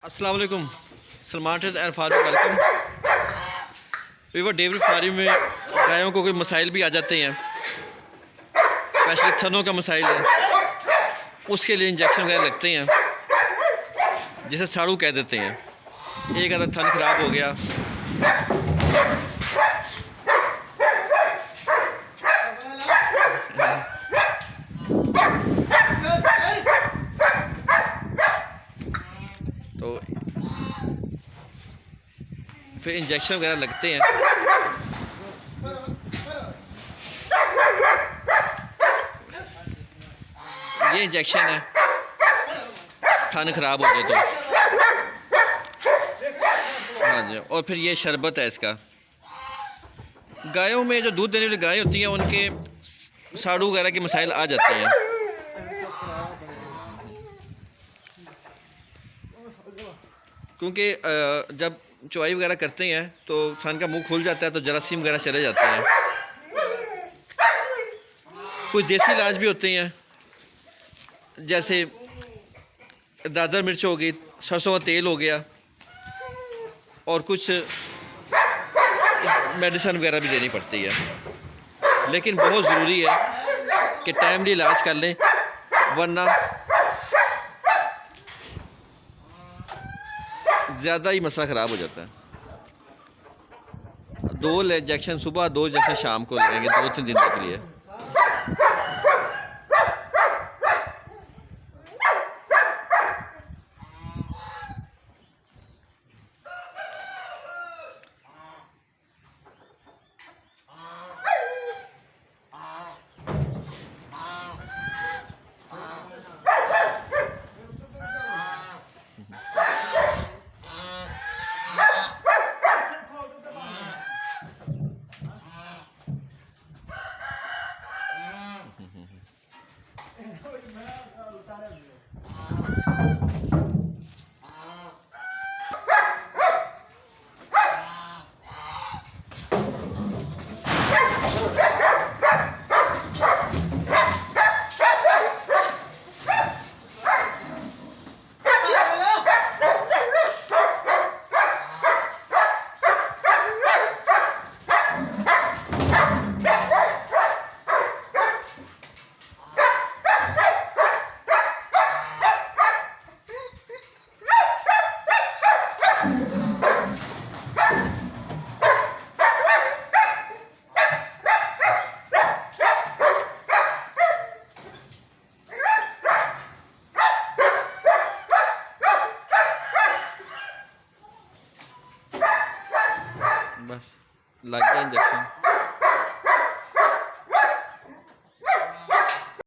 अस्सलाम वालेकुम, Salman and farming welcome. वीवर डेयरी फार्मिंग में गायों को कोई मसाइल भी आ जाते हैं, स्पेशली थनों का मसाइल है, उसके लिए इंजेक्शन वगैरह लगते हैं जिसे साड़ू कह देते हैं। एक आधा थन ख़राब हो गया, तो फिर इंजेक्शन वगैरह लगते हैं। ये इंजेक्शन है थन ख़राब हो जाए तो। हाँ जी, और फिर ये शरबत है इसका। गायों में जो दूध देने वाली गायें होती हैं उनके साड़ू वगैरह के मसाइल आ जाते हैं। क्योंकि जब चुवाई वगैरह करते हैं तो थन का मुंह खुल जाता है तो जरासीम वगैरह चले जाते हैं। कुछ देसी इलाज भी होते हैं, जैसे दादर मिर्च हो गई, सरसों का तेल हो गया, और कुछ मेडिसिन वगैरह भी देनी पड़ती है। लेकिन बहुत ज़रूरी है कि टाइमली इलाज कर लें, वरना ज़्यादा ही मसला ख़राब हो जाता है। 2 इंजेक्शन सुबह, 2 इंजेक्शन शाम को लेंगे 2-3 दिन के लिए। बस लग गया इंजेक्शन।